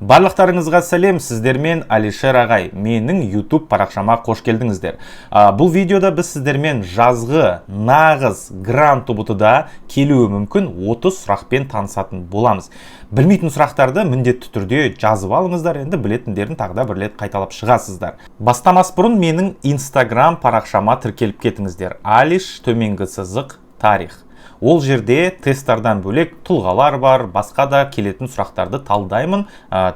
Барлықтарыңызға сәлем, сіздермен Алишер ағай. Менің YouTube парақшама қош келдіңіздер. Бұл видеода біз сіздермен жазғы нағыз грант ұбытыда келуі мүмкін 30 сұрақпен танысатын боламыз. Білмейтін сұрақтарды міндетті түрде жазып алыңыздар, енді білетіндерін тағы да бір рет қайталап шығасыздар. Бастамас бұрын менің Instagram парақшама тіркеліп кетіңіздер. Алиш төменгі сызық тарих. Ол жерде тесттардан бөлек тұлғалар бар, басқа да келетін сұрақтарды талдаймын,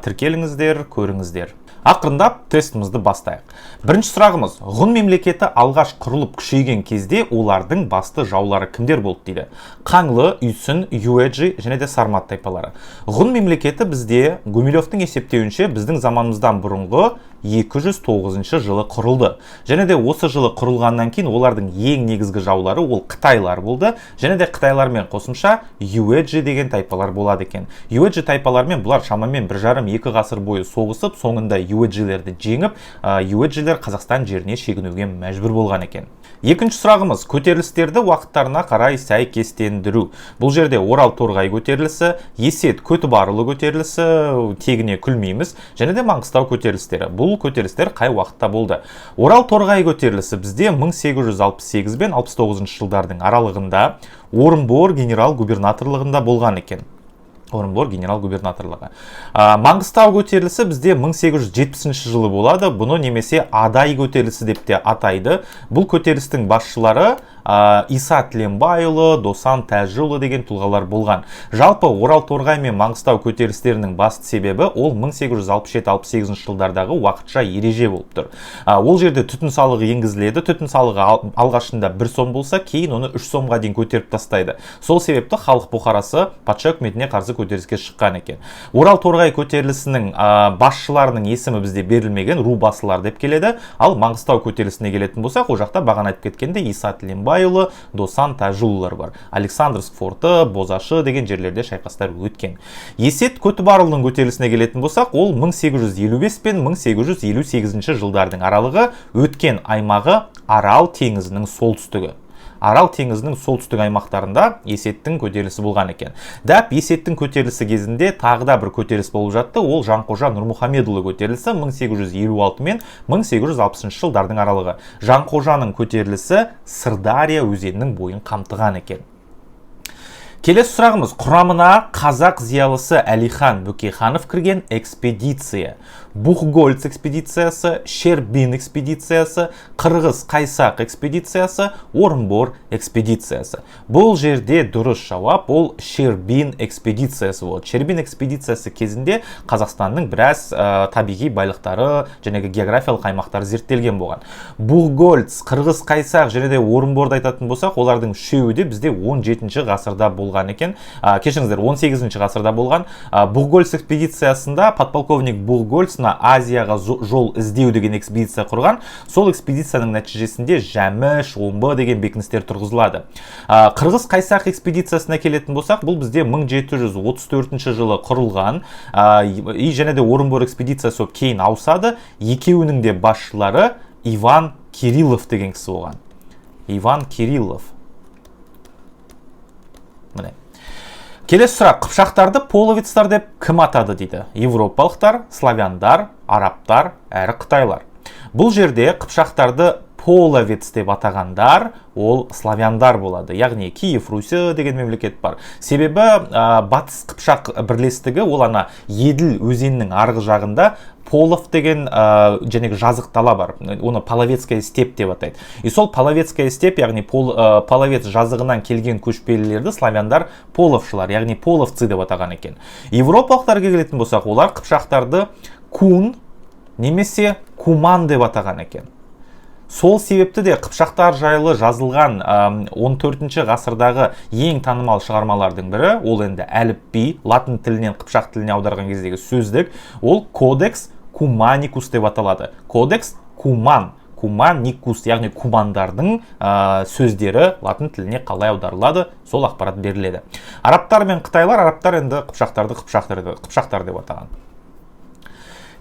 тіркеліңіздер, көріңіздер. Ақырындап тестімізді бастайық. Бірінші сұрағымыз, ғұн мемлекеті алғаш құрылып күшейген кезде олардың басты жаулары кімдер болды дейді? Қаңлы, Үйсін, Юэджи және де Сармат тайпалары. Ғұн мемлекеті бізде Гумилевтің есептеуінше біздің заманымыздан бұрынғы 209 жылы құрылды. Және де осы жылы құрылғаннан кейін олардың ең негізгі жаулары ол қытайлар болды. Және де қытайлармен қосымша Юэджи деген тайпалар болады екен. Юэджи тайпалармен бұлар шамамен 1,5-2 ғасыр бойы соғысып, соңында Юэджилерді жеңіп, Юэджилер Қазақстан жеріне шегінуге мәжбүр болған екен. Екінші сұрағымыз, көтерілістерді уақыттарына қарай сәйкестендіру. Бұл жерде Орал торғай көтерілісі, Есет Көтібарұлы көтерілісі, тегіне күлмейміз, және де Маңғыстау көтерілістері. Бұл көтерілістер қай уақытта болды? Орал торғай көтерілісі бізде 1868 бен 69 жылдардың аралығында Орынбор генерал-губернаторлығында болған екен. Орынбор генерал-губернаторлығы. Маңғыстау көтерілісі бізде 1870 жылы болады. Бұны немесе Адай көтерілісі деп те атайды. Бұл көтерілістің басшылары Иса Тіленбайұлы, Досан Тәжіұлы деген тұлғалар болған. Жалпы Орал торғай мен Маңғыстау көтерілістерінің басты себебі ол 1867-68 жылдардағы уақытша ереже болып тұр. Ол жерде түтін салығы енгізіледі. Түтін салығы алғашында 1 сом болса, кейін оны 3 сомға дейін көтеріп тастайды. Сол себепті халық бұқарасы патша үкіметіне қарсы көтеріліске шыққан екен. Орал торғай көтерілісінің басшыларының есімі бізде берілмеген, рубасылар деп келеді. Ал Маңғыстау көтерілісіне келетін болсақ, ол жақта бағана айтып кеткенде Иса Тіленбайұлы, Досан Тәжіұлылар бар. Александрск форты, Бозашы деген жерлерде шайқастар өткен. Есет Көтібарұлының көтерілісіне келетін болсақ, ол 1855 пен 1858 жылдардың аралығы, өткен аймағы Арал теңізінің солтүстігі. Арал теңізінің солтүстік аймақтарында Есеттің көтерілісі болған екен. Дәп Есеттің көтерілісі кезінде тағы да бір көтеріліс болып жатты. Ол Жанқожа Нұрмұхамедұлы көтерілісі 1856 мен 1860 жылдардың аралығы. Жанқожаның көтерілісі Сырдария өзенінің бойын қамтыған екен. Келесі сұрағымыз, құрамына қазақ зиялысы Әлихан Бөкейханов кірген экспедиция. Бухгольц экспедициясы, Шербин экспедициясы, Қырғыз Қайсақ экспедициясы, Орынбор экспедициясы. Бұл жерде дұрыс жауап ол Шербин экспедициясы болды. Шербин экспедициясы кезінде Қазақстанның біраз табиғи байлықтары және географиялық аймақтары зерттелген болған. Бухгольц, Қырғыз Қайсақ және де Орынборды айтатын болсақ, олардың үшеуі де бізде 17 ғасырда болған екен. Кешіріңіздер, 18 ғасырда болған. Бухгольц экспедициясында подполковник Бухгольц Азияға жол іздеу деген экспедиция құрған. Сол экспедицияның нәтижесінде Жәміш, Омбы деген бекіністер тұрғызылады. Қырғыз Қайсақ экспедициясына келетін болсақ, бұл бізде 1734 жылы құрылған. Және де Орынбор экспедициясы кейін ауысады. Екеуінің де басшылары Иван Кириллов деген кісі болған. Иван Кириллов. Міне. Келесі сұрақ, қыпшақтарды половецтар деп кім атады дейді? Европалықтар, славяндар, арабтар, әрі қытайлар. Бұл жерде қыпшақтарды половец деп атағандар, ол славяндар болады. Яғни Киев Русі деген мемлекет бар. Себебі батыс қыпшақ бірлестігі ол ана Еділ өзенінің арғы жағында Полов деген жазық дала бар. Оны Половецкая степь деп атайды. И сол Половецкая степь, яғни Половец жазығынан келген көшпелілерді славяндар половшылар, яғни половцы деп атаған екен. Европалықтарға келетін болсақ, олар қыпшақтарды кун немесе куман деп атаған екен. Сол себепті де қыпшақтар жайлы жазылған 14 ғасырдағы ең танымал шығармалардың бірі, ол енді әліпби, латын тілінен қыпшақ тіліне аударған кездегі сөздік, ол кодекс куманикус деп аталады. Кодекс куман, куманикус, яғни кумандардың сөздері латын тіліне қалай аударылады, сол ақпарат беріледі. Арабтар мен қытайлар, арабтар енді қыпшақтарды қыпшақтар деп атаған.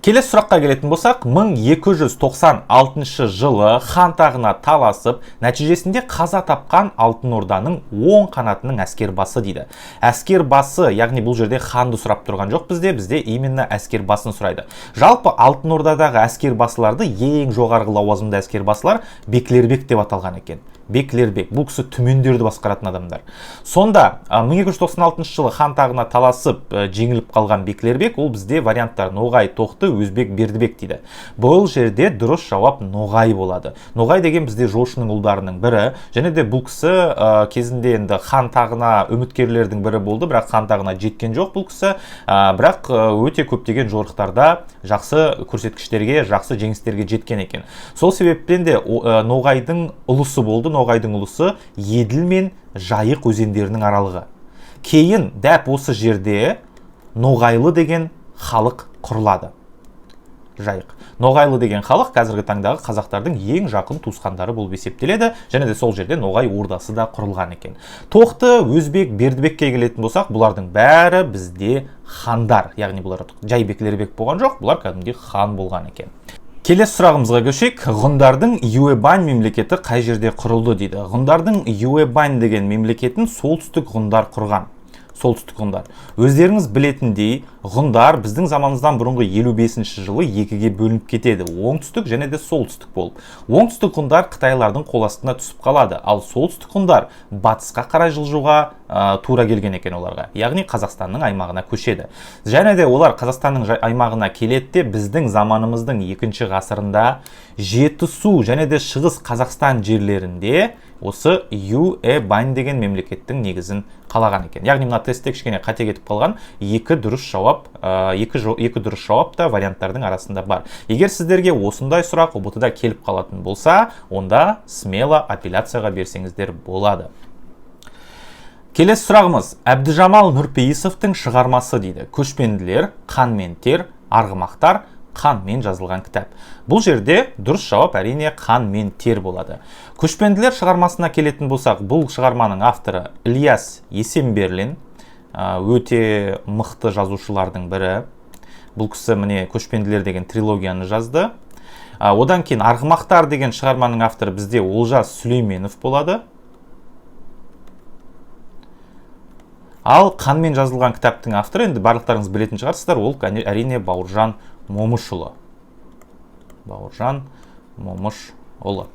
Келесі сұраққа келетін болсақ, 1296 жылы хан тағына таласып, нәтижесінде қаза тапқан Алтын Орданың оң қанатының әскербасы дейді. Әскербасы, яғни бұл жерде ханды сұрап тұрған жоқ бізде именно әскербасын сұрайды. Жалпы Алтын Ордадағы әскербасыларды ең жоғарғы лауазымды әскербасылар Беклербек деп аталған екен. Беклербек, бұл кісі түмендерді басқаратын адамдар. Сонда 1296 жылы хан тағына таласып жеңіліп қалған Беклербек, ол бізде варианттар Ноғай, Тоқты, Өзбек, Бердібек дейді. Бұл жерде дұрыс жауап Ноғай болады. Ноғай деген бізде жошының ұлдарының бірі, және де бұл кісі кезінде енді хан тағына үміткерлердің бірі болды, бірақ хан тағына жеткен жоқ бұл кісі, бірақ өте көптеген жорықтарда жақсы көрсеткіштерге, жақсы жеңістерге жеткен екен. Сол себептен де Ноғайдың ұлысы болды. Ноғайдың ұлысы Еділ мен Жайық өзендерінің аралығы. Кейін дәп осы жерде Ноғайлы деген халық құрылады. Жайық. Ноғайлы деген халық қазіргі таңдағы қазақтардың ең жақын туысқандары болып есептеледі, және де сол жерде Ноғай ордасы да құрылған екен. Тоқты, Өзбек, Бердібекке келетін болсақ, бұлардың бәрі бізде хандар, яғни бұлар жай Беклербек болған жоқ, бұлар кәдімгі хан болған екен. Келесі сұрағымызға көшейік. Ғұндардың Юэбань мемлекеті қай жерде құрылды дейді. Ғұндардың Юэбань деген мемлекетін солтүстік ғұндар құрған. Солтүстік ғұндар. Өздеріңіз білетіндей, ғұндар біздің заманымыздан бұрынғы 55 жылы екіге бөлініп кетеді. Оңтүстік және де солтүстік болып. Оңтүстік ғұндар Қытайлардың қол астына түсіп қалады, ал солтүстік ғұндар батысқа қарай жылжуға тура келген екен оларға. Яғни Қазақстанның аймағына көшеді. Және де олар Қазақстанның аймағына келеді, біздің заманымыздың 2-ші ғасырында Жетісу және де Шығыс Қазақстан жерлерінде осы Юэбань деген мемлекеттің негізін қалаған екен. Яғни мына тестте кішкене қате кетіп қалған, екі дұрыс жауап та варианттардың арасында бар. Егер сіздерге осындай сұрақ ұбт-да келіп қалатын болса, онда смело апелляцияға берсеңіздер болады. Келесі сұрағымыз Әбдіжамал Нұрпейісовтың шығармасы дейді. Көшпенділер, қан мен тер, арғымақтар, қанмен жазылған кітап. Бұл жерде дұрыс жауап әрине қан мен тер болады. Көшпенділер шығармасына келетін болсақ, бұл шығарманың авторы Ілияс Есенберлин, өте мықты жазушылардың бірі. Бұл кісі міне Көшпенділер деген трилогияны жазды. Одан кейін Арғымақтар деген шығарманың авторы бізде Олжас Сүлейменов болады. Ал қанмен жазылған кітаптың авторы, енді барлықтарыңыз білетін шығарсыздар, ол әрине Бауыржан Момышұлы. Бауыржан Момышұлы.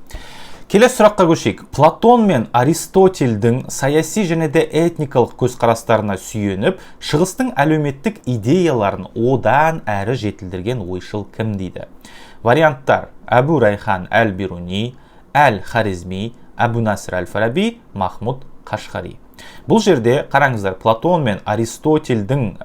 Келесі сұраққа көшейік. Платон мен Аристотельдің саяси және де этникалық көзқарастарына сүйеніп, шығыстың әлеуметтік идеяларын одан әрі жетілдірген ойшыл кім дейді? Варианттар: Әбу Райхан әл-Бируни, әл-Харизми, Әбу Насыр әл-Фараби, Махмуд Қашғари. Бұл жерде қараңыздар, Платон мен Аристотельдің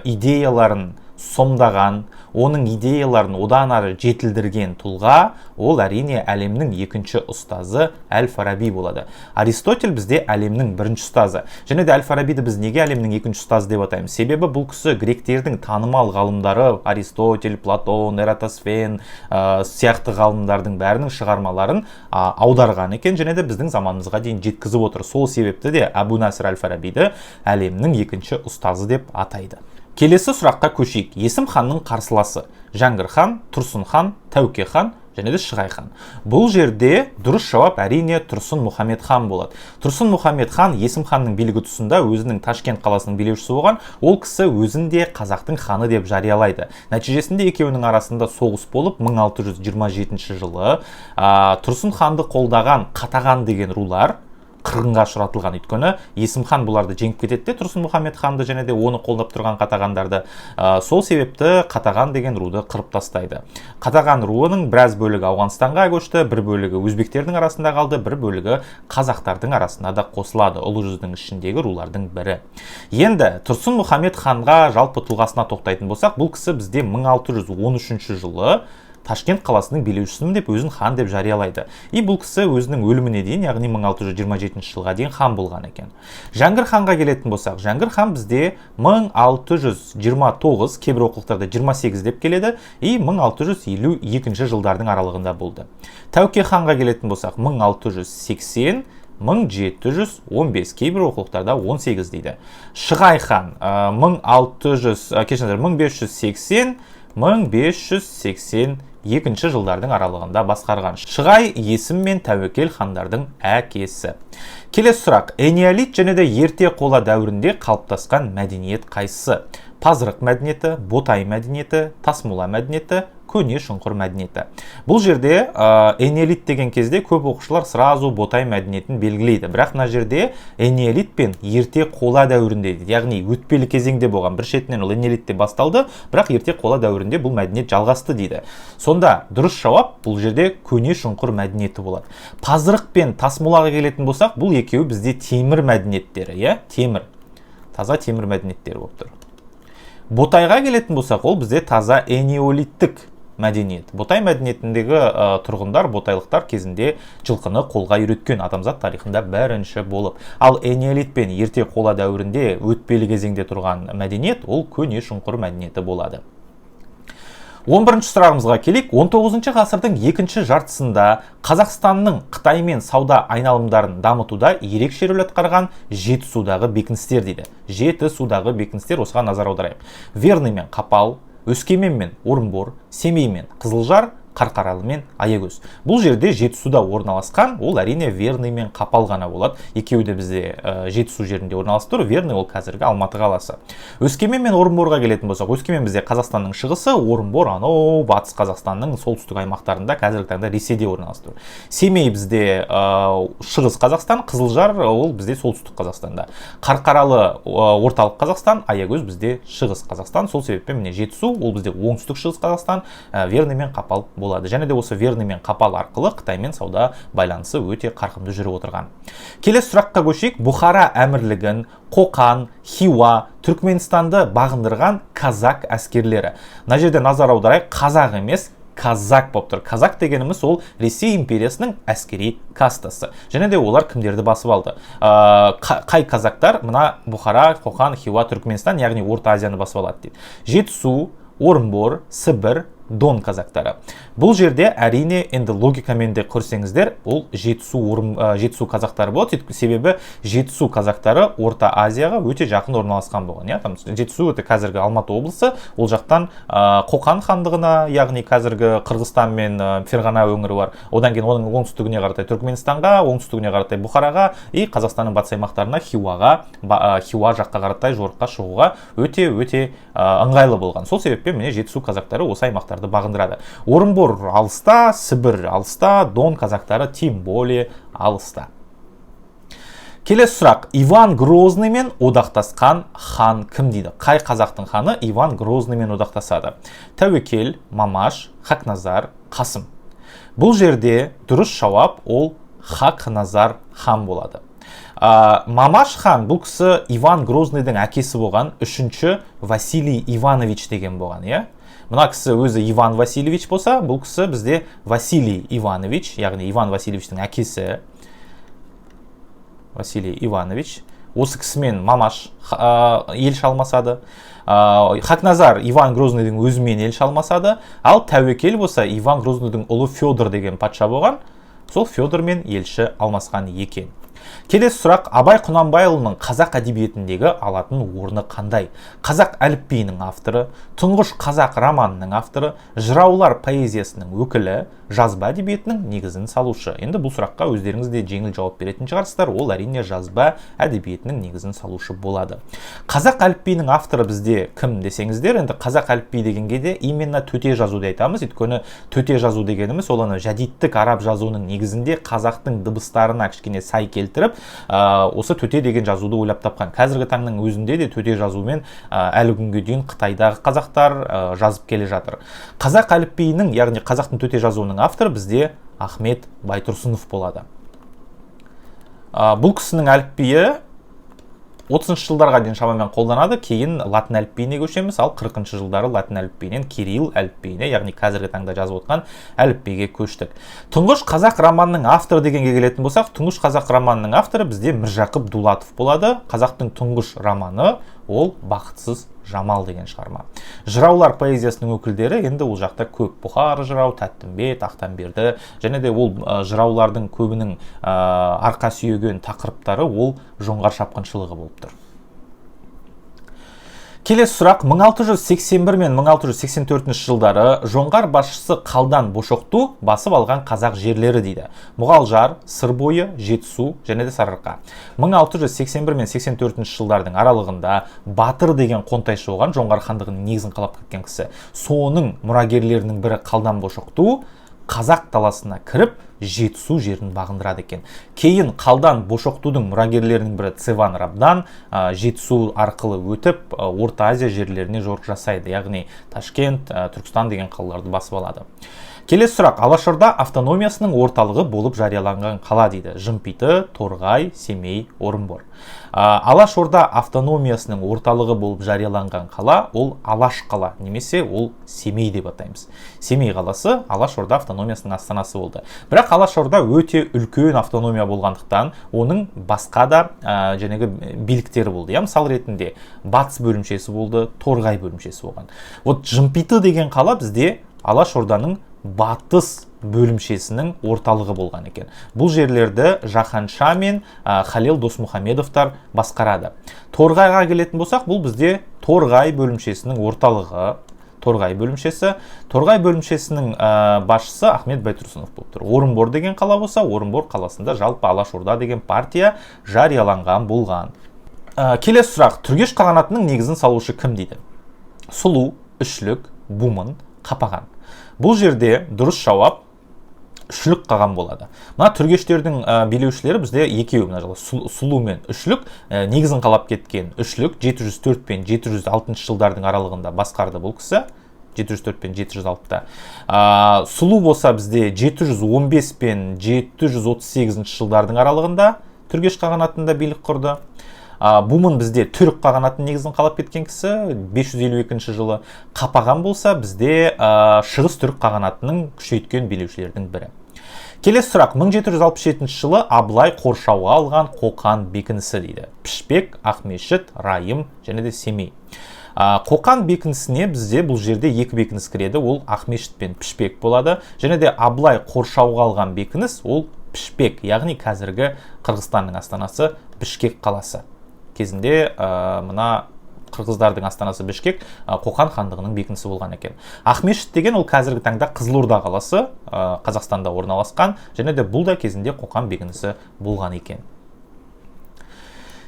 идеяларын сомдаған, оның идеяларын одан ары жетілдірген тұлға, ол әрине әлемнің екінші ұстазы әл-Фараби болады. Аристотель бізде әлемнің бірінші ұстазы. Және де әл-Фарабиді біз неге әлемнің екінші ұстазы деп атаймыз? Себебі бұл кісі гректердің танымал ғалымдары, Аристотель, Платон, Эратосфен сияқты ғалымдардың бәрінің шығармаларын аударған екен, және де біздің заманымызға дейін жеткізіп отыр. Сол себепті де Әбу Насыр әл-Фарабиді әлемнің екінші ұстазы деп атайды. Келесі сұраққа көшейік. Есім ханның қарсыласы: Жәңгір хан, Тұрсын хан, Тәуке хан және де Шығай хан. Бұл жерде дұрыс жауап әрине Тұрсын Мұхаммед хан болады. Тұрсын Мұхаммед хан Есім ханның билігі тұсында өзінің Ташкент қаласының билеушісі болған. Ол кісі өзін де қазақтың ханы деп жариялайды. Нәтижесінде екеуінің арасында соғыс болып, 1627 жылы Тұрсын ханды қолдаған Қатаған деген рулар қырғынға ұшыратылған. Өйткені Есім хан бұларды жеңіп кетеді, Тұрсын Мұхаммед ханды және де оны қолдап тұрған Қатағандарды. Сол себепті Қатаған деген руды қырып тастайды. Қатаған руының біраз бөлігі Ауғанстанға көшті, бір бөлігі өзбектердің арасында қалды, бір бөлігі қазақтардың арасына да қосылады. Ұлы жүздің ішіндегі рулардың бірі. Енді Тұрсын Мұхаммед ханға жалпы тұлғасына тоқтайтын болсақ, бұл кісі бізде 1613 жылы Ташкент қаласының билеушісімін деп өзін хан деп жариялайды. И бұл кісі өзінің өліміне дейін, яғни 1627 жылға дейін хан болған екен. Жәңгір ханға келетін болсақ, Жәңгір хан бізде 1629, кейбір оқулықтарда 28 деп келеді, и 1652 жылдардың аралығында болды. Тәуке ханға келетін болсақ, 1680, 1715, кейбір оқулықтарда 18 дейді. Шығай хан 1580, 1582 жылдардың аралығында басқарған. Шығай есім мен Тәуекел хандардың әкесі. Келесі сұрақ. Энеолит және де ерте қола дәуірінде қалыптасқан мәдениет қайсысы? Пазырық мәдениеті, Ботай мәдениеті, Тасмұла мәдениеті, Көне шұңқыр мәдениеті. Бұл жерде энеолит деген кезде көп оқушылар сразу Ботай мәдениетін белгілейді. Бірақ мына жерде энеолит пен ерте қола дәуірінде, яғни өтпелі кезеңде болған. Бір шетінен ол энеолитте басталды, бірақ ерте қола дәуірінде бұл мәдениет жалғасты дейді. Сонда дұрыс жауап бұл жерде көне шұңқыр мәдениеті болады. Пазырық пен Тасмұлаға келетін болсақ, бұл екеуі бізде темір мәдениеттері, иә? Темір. Таза темір мәдениеттері болып тұр. Ботайға келетін болсақ, ол бізде таза энеолиттік мәдениет. Ботай мәдениетіндегі тұрғындар, ботайлықтар кезінде жылқыны қолға үйреткен, адамзат тарихында бірінші болып. Ал энеолит пен ерте қола дәуірінде өтпелі кезеңде тұрған мәдениет, ол көне шұңқыр мәдениеті болады. 11-ші сұрағымызға келейік. 19-ші ғасырдың екінші жартысында Қазақстанның Қытаймен сауда айналымдарын дамытуда ерекше рөл атқарған Жетісудағы бекіністер дейді. Жетісудағы бекіністер, осыған назар аударайық. Верный мен Қапал, Өскемен мен Орынбор, Семей мен Қызылжар, Қарқаралы мен Аягөз. Бұл жерде Жетісуда орналасқан, ол әрине Верный мен Қапал ғана болады. Екеуі де бізде Жетісу жерінде орналасып тұр. Верный ол қазіргі Алматы қаласы. Өскемен мен Орынборға келетін болсақ, Өскемен бізде Қазақстанның шығысы, Орынбор анау батыс Қазақстанның солтүстік аймақтарында, қазіргі таңда Ресейде орналасып тұр. Семей бізде шығыс Қазақстан, Қызылжар ол бізде солтүстік Қазақстанда. Қарқаралы орталық Қазақстан, Аягөз бізде шығыс Қазақстан. Сол себеппен міне Жетісу ол бізде оңтүстік шығыс Қазақстан, Верный мен Қапал болады. Және де осы Верный мен Қапал арқылы Қытаймен сауда байланысы өте қарқынды жүріп отырған. Келесі сұраққа көшейік. Бұхара әмірлігін, Қоқан, Хиуа, Түркменстанды бағындырған казак әскерлері. Мына жерде назар аударайық, қазақ емес, казак болып тұр. Казак дегеніміз ол Ресей империясының әскери кастасы. Және де олар кімдерді басып алды? Қай казактар? Мына Бұхара, Қоқан, Хиуа, Түркменстан, яғни Орта Азияны басып алады дейді. Жетісу, Орынбор, Сібір, Дон казактары. Бұл жерде әрине енді логикамен де көрсеңіздер, ол Жетісу казактары болады. Себебі Жетісу казактары Орта Азияға өте жақын орналасқан болған. Жетісу өте қазіргі Алматы облысы, ол жақтан Қоқан хандығына, яғни қазіргі Қырғызстан мен Ферғана өңірі бар. Одан кейін оның оңтүстігіне қаратай Түркменстанға, оңтүстігіне қаратай Бұхараға, Қазақстанның батыс аймақтарына Хиуа жаққа қаратай жорыққа шығуға өте ыңғайлы болған. Сол себеппен міне Жетісу казактары осы аймақтар бағындырады. Орынбор алыста, Сібір алыста, Дон казактары тем более алыста. Келесі сұрақ. Иван Грозныймен одақтасқан хан кім дейді? Қай қазақтың ханы Иван Грозныймен одақтасады? Тәуекел, Мамаш, Хақназар, Қасым. Бұл жерде дұрыс жауап ол Хақназар хан болады. Мамаш хан бұл кісі Иван Грозныйдың әкесі болған, үшінші Василий Иванович деген болған, иә? Мына кісі өзі Иван Васильевич болса, бұл кісі бізде Василий Иванович, яғни Иван Васильевичтің әкесі Василий Иванович. Осы кісімен Мамаш ел шалмасады. Хақназар Иван Грозныйдың өзімен ел шалмасады. Ал Тәуекел болса Иван Грозныйдың ұлы Федор деген патша болған. Сол Федормен елші алмасқан екен. Келесі сұрақ. Абай Құнанбайұлының қазақ әдебиетіндегі алатын орны қандай? Қазақ әліпбиінің авторы, тұңғыш қазақ романының авторы, жыраулар поэзиясының өкілі, жазба әдебиетінің негізін салушы. Енді бұл сұраққа өздеріңіз де жеңіл жауап беретін шығарсыздар. Ол әрине жазба әдебиетінің негізін салушы болады. Қазақ әліпбиінің авторы бізде кім десеңіздер, енді қазақ әліпби дегенге де именно төте жазуды айтамыз. Өйткені төте жазу дегеніміз ол жәдиттік араб жазуының негізінде қазақтың дыбыстарына кішкене сай келтіріп, осы төте деген жазуды ойлап тапқан. Қазіргі таңның өзінде де төте жазумен әлі күнге дейін Қытайдағы қазақтар жазып келе жатыр. Қазақ әліпбиінің, яғни қазақтың төте жазуының авторы бізде Ахмет Байтұрсынов болады. Бұл кісінің әліпбиі 30-шы жылдарға дейін шамамен қолданады, кейін латын әліпбиіне көшеміз, ал 40-шы жылдары латын әліпбиінен Кирилл әліпбиіне, яғни қазіргі таңда жазып отқан әліпбиге көштік. Тұңғыш қазақ романының авторы дегенге келетін болсақ, тұңғыш қазақ романының авторы бізде Міржақып Дулатов болады. Қазақтың тұңғыш романы ол Бақытсыз Жамал деген шығарма. Жыраулар поэзиясының өкілдері енді ол жақта көп. Бұхар жырау, Тәттімбет, Ақтанберді, және де ол жыраулардың көбінің арқа сүйеген тақырыптары ол жоңғар шапқыншылығы болып тұр. Келесі сұрақ, 1681 мен 1684 жылдары жоңғар басшысы Қалдан Бошоқту басып алған қазақ жерлері дейді. Мұғалжар, Сыр бойы, Жетісу және де Сарыарқа. 1681 мен 84 жылдардың аралығында Батыр деген қонтайшы болған, жоңғар хандығының негізін қалап кеткен кісі. Соның мұрагерлерінің бірі Қалдан Бошоқту қазақ даласына кіріп, Жетісу жерін бағындырады екен. Кейін Қалдан Бошоқтудың мұрагерлерінің бірі Цеван Рабдан Жетісу арқылы өтіп, Орта Азия жерлеріне жорық жасайды, яғни Ташкент, Түркістан деген қалаларды басып алады. Келесі сұрақ, Алашорда автономиясының орталығы болып жарияланған қала дейді. Жымпиты, Торғай, Семей, Орынбор. Алашорда автономиясының орталығы болып жарияланған қала ол Алаш қала, немесе ол Семей деп атаймыз. Семей қаласы Алашорда автономиясының астанасы болды. Бірақ Алашорда өте үлкен автономия болғандықтан, оның басқа да жәнегі биліктері болды. Мысал ретінде Батыс бөлімшесі болды, Торғай бөлімшесі болған. Вот Жымпиты деген қала бізде Алашорданың батыс бөлімшесінің орталығы болған екен. Бұл жерлерді Жаһанша мен Халел Досмұхамедовтар басқарады. Торғайға келетін болсақ, бұл бізде Торғай бөлімшесінің орталығы. Торғай бөлімшесінің басшысы Ахмет Байтұрсынов болып тұр. Орынбор деген қала болса, Орынбор қаласында жалпы Алашорда деген партия жарияланған болған. Келесі сұрақ, Түргеш қағанатының негізін салушы кім дейді? Сұлу, Үшлік, Бумын, Қапаған. Бұл жерде дұрыс жауап Үшлік қаған болады. Мына түргештердің билеушілері бізде екеуі, Сұлу мен Үшлік, негізін қалап кеткен Үшлік 704 пен 706 жылдардың аралығында басқарды бұл кісі. 704 пен 706-та. Сұлу болса бізде 715 пен 738 жылдардың аралығында Түргеш қағанатында билік құрды. Бумын бізде түрік қағанатын негізін қалап кеткен кісі 552 жылы. Қапаған болса бізде шығыс түрік қағанатының күшейткен билеушілердің бірі. Келесі сұрақ, 1767 жылы Абылай қоршауға алған Қоқан бекінісі дейді. Пішпек, Ақмешіт, Райым және де Семей. Қоқан бекінісіне бізде бұл жерде екі бекініс кіреді, ол Ақмешіт пен Пішпек болады. Және де Абылай қоршауға алған бекініс ол Пішпек, яғни қазіргі Қырғызстанның астанасы Бішкек қаласы. Кезінде мына қырғыздардың астанасы Бішкек Қоқан хандығының бекінісі болған екен. Ақмешіт деген ол қазіргі таңда Қызылорда қаласы, Қазақстанда орналасқан, және де бұл да кезінде Қоқан бекінісі болған екен.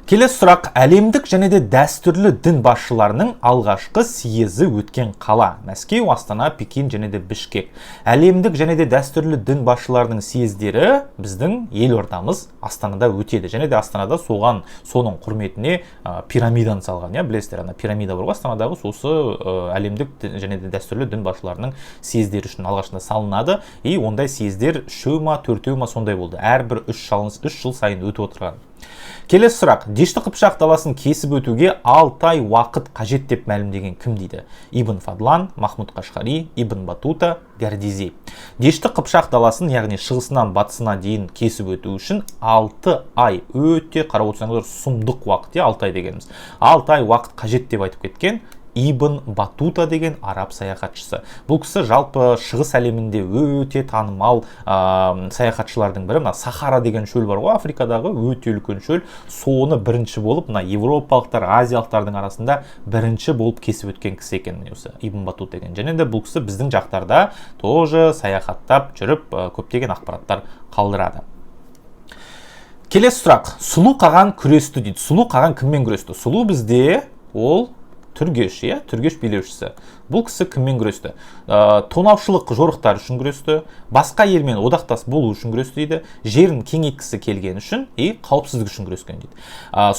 Келесі сұрақ, әлемдік және де дәстүрлі дін басшыларының алғашқы съезі өткен қала? Мәскеу, Астана, Пекин және де Бішкек. Әлемдік және де дәстүрлі дін басшыларының съездері біздің елордамыз Астанада өтеді. Және де Астанада соның құрметіне пирамиданы салған. Білесіздер, пирамида бар ғой Астанадағы, сосы әлемдік және де дәстүрлі дін басшыларының съездері үшін алғашында салынады. И ондай съездер 3-ма, 4-ма сондай болды. Әрбір 3 жыл сайын өтіп отырған. Келесі сұрақ, Дешті Қыпшақ даласын кесіп өтуге 6 ай уақыт қажет деп мәлімдеген кім дейді? Ибн Фадлан, Махмуд Қашқари, Ибн Батута, Гордизи. Дешті Қыпшақ даласын, яғни шығысынан батысына дейін кесіп өту үшін 6 ай, өте қарап отырсаңыздар сұмдық уақыт, 6 ай дегеніміз. 6 ай уақыт қажет деп айтып кеткен Ибн Батута деген араб саяхатшысы. Бұл кісі жалпы шығыс әлемінде өте танымал саяхатшылардың бірі. Сахара деген шөл бар ғой, Африкадағы өте үлкен шөл. Соны бірінші болып, европалықтар, азиялықтардың арасында бірінші болып кесіп өткен кісі екен осы Ибн Батута деген. Және де бұл кісі біздің жақтарда тоже саяхаттап жүріп көптеген ақпараттар қалдырады. Келесі сұрақ, Сұлу қаған күресті дейді. Сұлу қаған кіммен күресті? Сұлу бізде ол Түргеш, Түргеш билеушісі. Бұл кісі кіммен күресті? Тонаушылық жорықтар үшін күресті, басқа елмен одақтас болу үшін күресті дейді, жерін кеңейткісі келген үшін и қауіпсіздік үшін күрескен дейді.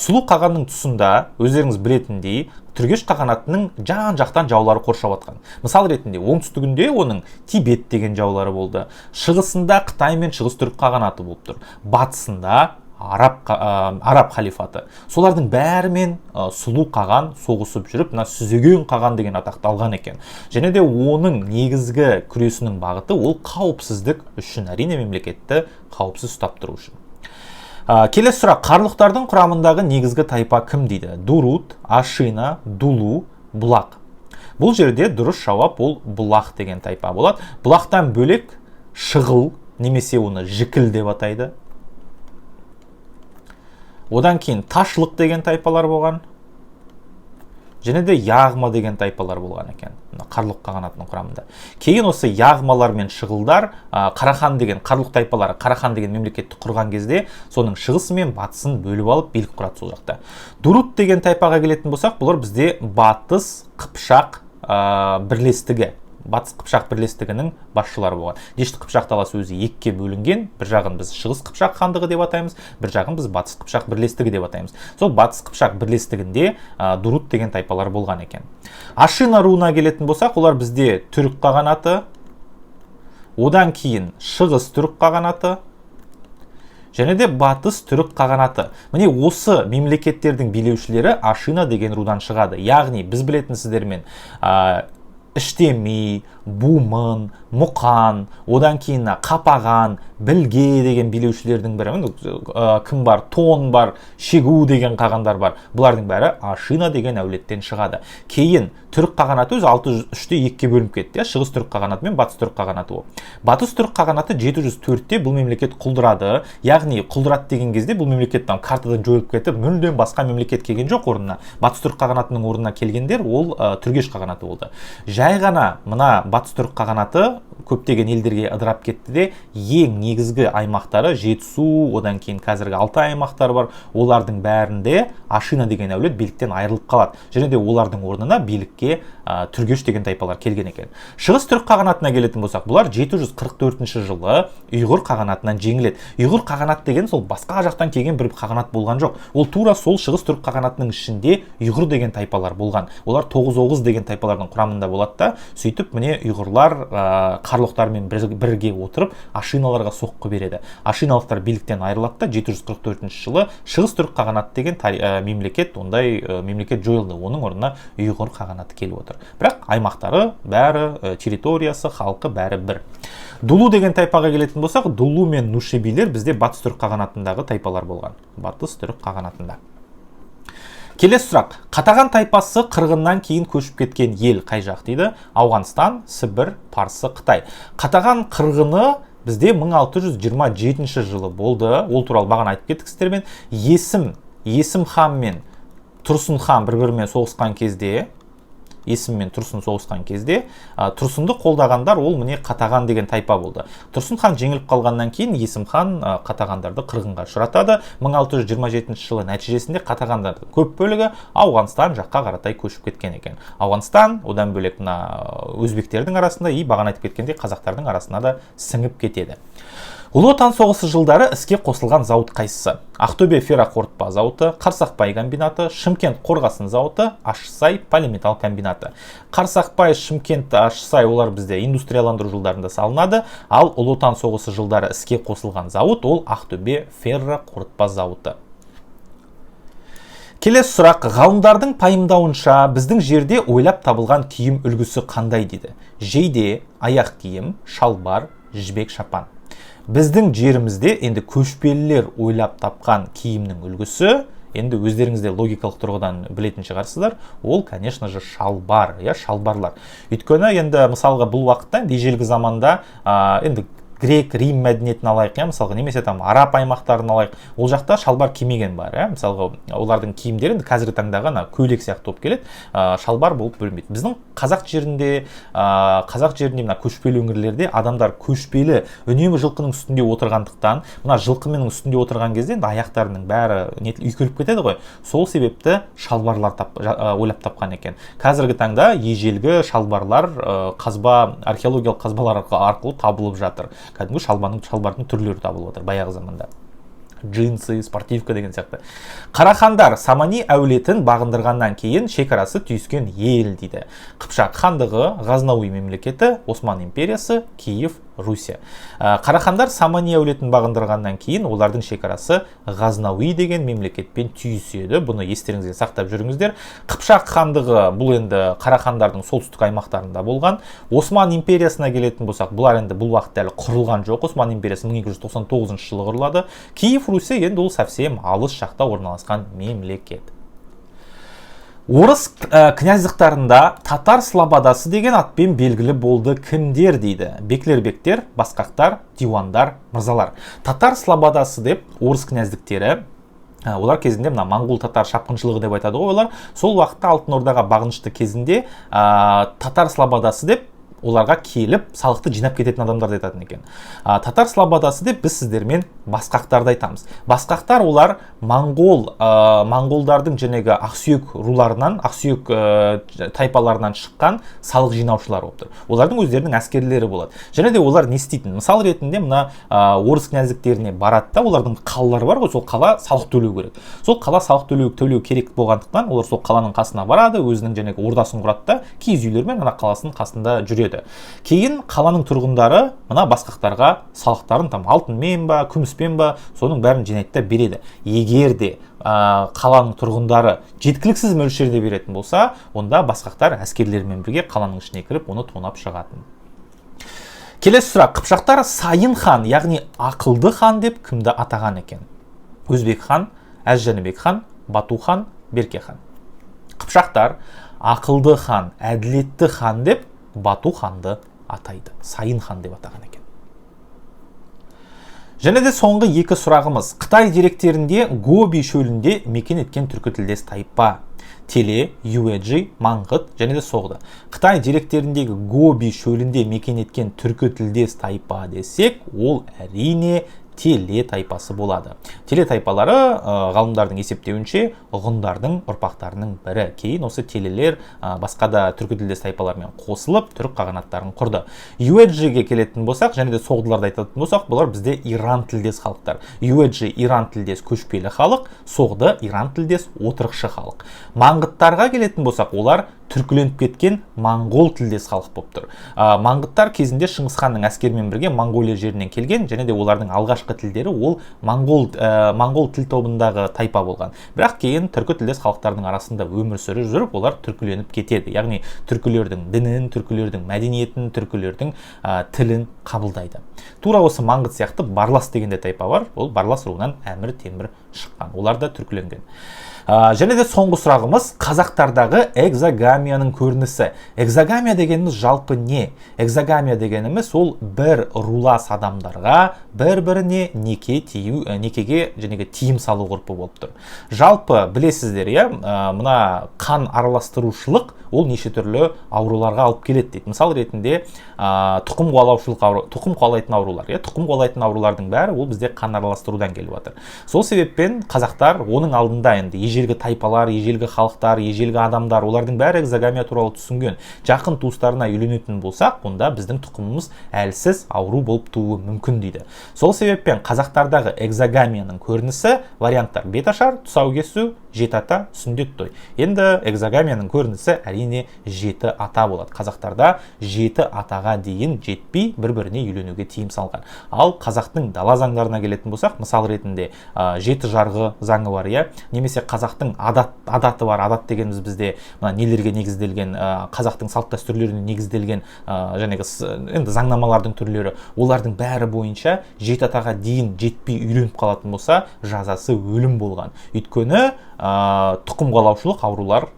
Сұлу қағанның тұсында өздеріңіз білетіндей Түргеш қағанатының жан-жақтан жаулары қоршап атқан. Мысал ретінде оңтүстігінде оның Тибет деген жаулары болды. Шығысында Қытай мен шығыс түрік қағанаты болып тұр. Батысында араб халифаты. Солардың бәрімен Сұлу қаған соғысып жүріп, Сүзеген қаған деген атақты алған екен. Және де оның негізгі күресінің бағыты ол қауіпсіздік үшін, әрине мемлекетті қауіпсіз ұстап тұру үшін. Келесі сұрақ, қарлұқтардың құрамындағы негізгі тайпа кім дейді? Дурут, Ашина, Дулу, Бұлақ. Бұл жерде дұрыс жауап ол Бұлақ деген тайпа болады. Бұлақтан бөлек Шығыл, немесе оны Жікіл деп атайды. Одан кейін Ташлық деген тайпалар болған. және де яғма деген тайпалар болған екен, Қарлұқ қағанатының құрамында. Кейін осы яғмалар мен шығылдар Қарахан деген Қарлұқ тайпалары Қарахан деген мемлекетті құрған кезде соның шығысы мен батысын бөліп алып билік құрады сол жақта. Дурут деген тайпаға келетін болсақ, бұлар бізде Батыс Қыпшақ бірлестігі, Батыс Қыпшақ бірлестігінің басшылары болған. Дешті Қыпшақ даласы өзі екіге бөлінген, бір жағын біз Шығыс Қыпшақ хандығы деп атаймыз, бір жағын біз Батыс Қыпшақ бірлестігі деп атаймыз. Сол Батыс Қыпшақ бірлестігінде Дурут деген тайпалар болған екен. Ашина руына келетін болсақ, олар бізде Түрік қағанаты, одан кейін Шығыс Түрік қағанаты, және де Батыс Түрік қағанаты. Міне осы мемлекеттердің билеушілері Ашина деген рудан шығады. Яғни біз білетін сіздермен Іштеми, Бумын, Мұқан, одан кейін Қапаған, Білге деген билеушілердің бірі. Кім бар? Тон бар, Шегу деген қағандар бар. Бұлардың бәрі Ашина деген әулеттен шығады. Кейін Түрік қағанаты өзі 603-те 2-ке бөлініп кетті. Шығыс Түрік қағанаты мен Батыс Түрік қағанаты ол. Батыс Түрік қағанаты 704-те бұл мемлекет құлдырады. Яғни құлдырады деген кезде бұл мемлекеттен картадан жойылып кетіп, мүлдем басқа мемлекет келген жоқ орнына. Батыс Түрік қағанатының орнына келгендер ол Түргеш қағанаты болды. Жай ғана мына Батыс Түрік қағанаты көптеген елдерге ыдырап кетті де, ең негізгі аймақтары Жетісу, одан кейін қазіргі Алтай аймақтары бар. Олардың бәрінде Ашина деген әулет биліктен айырылып қалады. Және де олардың орнына билікке Түргеш деген тайпалар келген екен. Шығыс Түрік қағанатына келетін болсақ, бұлар 744 жылы Ұйғыр қағанатынан жеңіледі. Ұйғыр қағанат деген сол басқа жақтан келген бір қағанат болған жоқ. Ол тура сол Шығыс Түрік қағанатының ішінде Ұйғыр деген тайпалар болған. Олар 9 деген тайпалардың құрамында болады да, сөйтіп міне ұйғырлар Қарлұқтармен бірге отырып Ашиналарға соққы береді. Ашиналықтар биліктен айырылады да 744 жылы Шығыс Түрік қағанаты деген мемлекет, ондай мемлекет жойылды. Оның орнына Ұйғыр қағанаты келіп отыр. Бірақ аймақтары бәрі, территориясы, халқы бәрі бір. Дулу деген тайпаға келетін болсақ, Дулу мен Нушебилер бізде Батыс Түрік қағанатындағы тайпалар болған. Батыс Түрік қағанатында. Келесі сұрақ. Қатаған тайпасы Қырғыннан кейін көшіп кеткен ел қай жақ дейді? Ауғанстан, Сібір, Парсы, Қытай. Қатаған Қырғыны бізде 1627 жылы болды. Ол туралы бағана айтып кеттік сіздермен. Есім хан мен Тұрсын хан бір-бірімен соғысқан кезде, Тұрсынды қолдағандар ол міне Қатаған деген тайпа болды. Тұрсын хан жеңіліп қалғаннан кейін Есім хан Қатағандарды Қырғынға ұшыратады. 1627 жылы нәтижесінде Қатағандардың көп бөлігі Ауғанстан жаққа қаратай көшіп кеткен екен. Ауғанстан одан бөлек өзбектердің арасында, бағана айтып кеткендей қазақтардың арасына да сіңіп кетеді. Ұлы Отан соғысы жылдары іске қосылған зауыт қайсысы? Ақтөбе ферроқорытпа зауыты, Қарсақпай комбинаты, Шымкент қорғасын зауыты, Ащысай полиметалл комбинаты. Қарсақпай, Шымкент, Ащысай олар бізде индустрияландыру жылдарында салынады, ал Ұлы Отан соғысы жылдары іске қосылған зауыт ол Ақтөбе ферроқорытпа зауыты. Келесі сұрақ. Ғалымдардың пайымдауынша біздің жерде ойлап табылған киім үлгісі қандай дейді? Жейде, аяқ киім, шалбар, жібек шапан. Біздің жерімізде енді көшпелілер ойлап тапқан киімнің үлгісі, енді өздеріңізде логикалық тұрғыдан білетін шығарсыздар, ол, конечно же, шалбар, шалбарлар. Өйткені енді мысалға бұл уақытта ежелгі заманда енді грек, рим мәдениетін алайық, мысалға немесе араб аймақтарын алайық, ол жақта шалбар кимеген бар, мысалға олардың киімдері енді қазіргі таңдағы көйлек сияқты болып келеді, шалбар болып бөлінбейді. Біздің қазақ жерінде мына көшпелі өңірлерде адамдар көшпелі үнемі жылқының үстінде отырғандықтан, мына жылқымен үстінде отырған кезде аяқтарының бәрі үйкеліп кетеді ғой. Сол себепті шалбарлар ойлап тапқан екен. Қазіргі таңда ежелгі шалбарлар археологиялық қазбалар арқылы табылып жатыр. Кәдімгі шалбардың түрлері табылып отыр баяғы заманда. Джинсы, спортивка деген сияқты. Қарахандар Самани әулетін бағындырғаннан кейін шекарасы түйіскен ел дейді. Қыпшақ хандығы, Ғазнауи мемлекеті, Осман империясы, Киев, Русия. Қарахандар Самани әулетін бағындырғаннан кейін олардың шекарасы Ғазнауи деген мемлекетпен түйіседі. Бұны естеріңізге сақтап жүріңіздер. Қыпшақ хандығы бұл енді Қарахандардың солтүстік аймақтарында болған. Осман империясына келетін болсақ, бұлар енді бұл уақытта әлі құрылған жоқ. Осман империясы 1299 жылы құрылады. Киев Русия енді ол совсем алыс жақта орналасқан мемлекет. Орыс князьдықтарында татар слободасы деген атпен белгілі болды кімдер дейді? Беклербектер, басқақтар, диуандар, мырзалар. Татар слободасы деп орыс князьдіктері Олар кезінде мына моңғол татар шапқыншылығы деп айтады ғой олар. Сол уақытта алтын ордаға бағынышты кезінде татар слободасы деп оларға келіп салықты жинап кететін адамдарды айтатын екен. Татар слободасы деп біз сіздермен басқақтарды айтамыз. Басқақтар олар моңғолдардың жәнегі ақсүйек руларынан, ақсүйек тайпаларынан шыққан салық жинаушылар болып тұр. Олардың өздерінің әскерлері болады. Және де олар не істейтін? Мысал ретінде мына орыс князьдіктеріне барады да, олардың қалалары бар ғой, сол қала салық төлеу керек. Сол қала салық төлеу керек болғандықтан, олар сол қаланың қасына барады, өзінің жәнегі ордасын құрады да, киіз үйлермен ана қаласының қасында жүреді. Кейін қаланың тұрғындары мына басқақтарға салықтарын алтынмен ба, күміспен ба, соның бәрін жинайды да береді. Егер де қаланың тұрғындары жеткіліксіз мөлшерде беретін болса, онда басқақтар әскерлермен бірге қаланың ішіне кіріп, оны тонап шығатын. Келесі сұрақ: Қыпшақтар Сайын хан, яғни ақылды хан деп кімді атаған екен? Өзбек хан, Әз-Жәнібек хан, Бату хан, Берке хан. Қыпшақтар ақылды хан, әділетті хан деп Бату ханды атайды. Сайын хан деп атаған екен. Және де соңғы екі сұрағымыз: Қытай деректерінде Гоби шөлінде мекен еткен түркітілдес тайпа? Теле, Юэджи, Маңғыт және де Соғды. Қытай деректеріндегі Гоби шөлінде мекен еткен түркітілдес тайпа десек, ол әрине Теле тайпасы болады. Теле тайпалары ғалымдардың есептеуінше ғұндардың ұрпақтарының бірі. Кейін осы телелер басқа да түркітілдес тайпалармен қосылып түрік қағанаттарын құрды. Юэджиге келетін болсақ, және де соғдыларды айтатын болсақ, бұлар бізде Иран тілдес халықтар. Юэджи Иран тілдес көшпелі халық, соғды Иран тілдес отырықшы халық. Маңғыттарға келетін болсақ, олар түркіленіп кеткен моңғол тілдес халық болып тұр. Маңғыттар кезінде Шыңғыс ханның әскерімен бірге Моңғолия жерінен келген, және де олардың алғашқы тілдері ол моңғол тіл тобындағы тайпа болған. Бірақ кейін түркі тілдес халықтардың арасында өмір сүріп жүріп, олар түркіленіп кетеді. Яғни түркілердің дінін, түркілердің мәдениетін, түркілердің тілін қабылдайды. Тура осы Маңғыт сияқты Барлас деген де тайпа бар. Ол Барлас руынан Әмір Темір шыққан. Олар да түркіленген. Және де соңғы сұрағымыз: қазақтардағы экзогамияның көрінісі. Экзогамия дегеніміз жалпы не? Экзогамия дегеніміз ол бір рулас адамдарға бір-біріне некеге жәнегі тиым салу ғұрпы болып тұр. Жалпы білесіздер, мына қан араластырушылық ол неше түрлі ауруларға алып келеді дейді. Мысал ретінде тұқым қуалайтын аурулар. Тұқым қуалайтын аурулардың бәрі ол бізде қан араластырудан келіп жатыр. Сол себеппен қазақтар оның алдында енді ежелгі тайпалар, ежелгі халықтар, ежелгі адамдар, олардың бәрі экзогамия туралы түсінген. Жақын туыстарына үйленетін болсақ, онда біздің тұқымымыз әлсіз ауру болып тууы мүмкін дейді. Сол себеппен қазақтардағы экзогамияның көрінісі варианттар: беташар, тұсау кесу, жеті ата, сүндет той. Енді экзогамияның көрінісі әрине жеті ата болады. Қазақтарда жеті атаға дейін жетпей бір-біріне үйленуге тиым салған. Ал қазақтың дала заңдарына келетін болсақ, мысал ретінде жеті жарғы заңы бар, немесе қазақтың адаты бар. Адат дегеніміз бізде нелерге негізделген, қазақтың салт дәстүрлеріне негізделген енді заңнамалардың түрлері, олардың бәрі бойынша жеті атаға дейін жетпей үйленіп қалатын болса, жазасы өлім болған. Өйткені тұқым қуалаушылық аурулар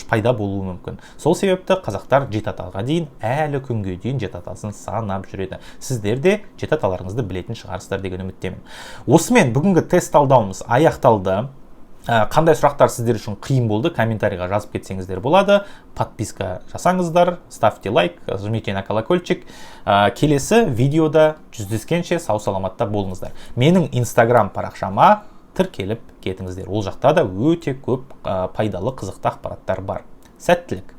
пайда болуы мүмкін. Сол себепті қазақтар жеті атаға дейін, әлі күнге дейін жеті атасын санап жүреді. Сіздер де жеті аталарыңызды білетін шығарсыздар деген үміттемін. Осымен бүгінгі тест талдауымыз аяқталды. Қандай сұрақтар сіздер үшін қиын болды, комментарийға жазып кетсеңіздер болады. Подписка жасаңыздар, ставьте лайк, жмите на колокольчик. Келесі видеода жүздескенше сау саламатта болыңыздар. Менің Instagram парақшама тіркеліп кетіңіздер. Ол жақта да өте көп пайдалы қызықты ақпараттар бар. Сәттілік!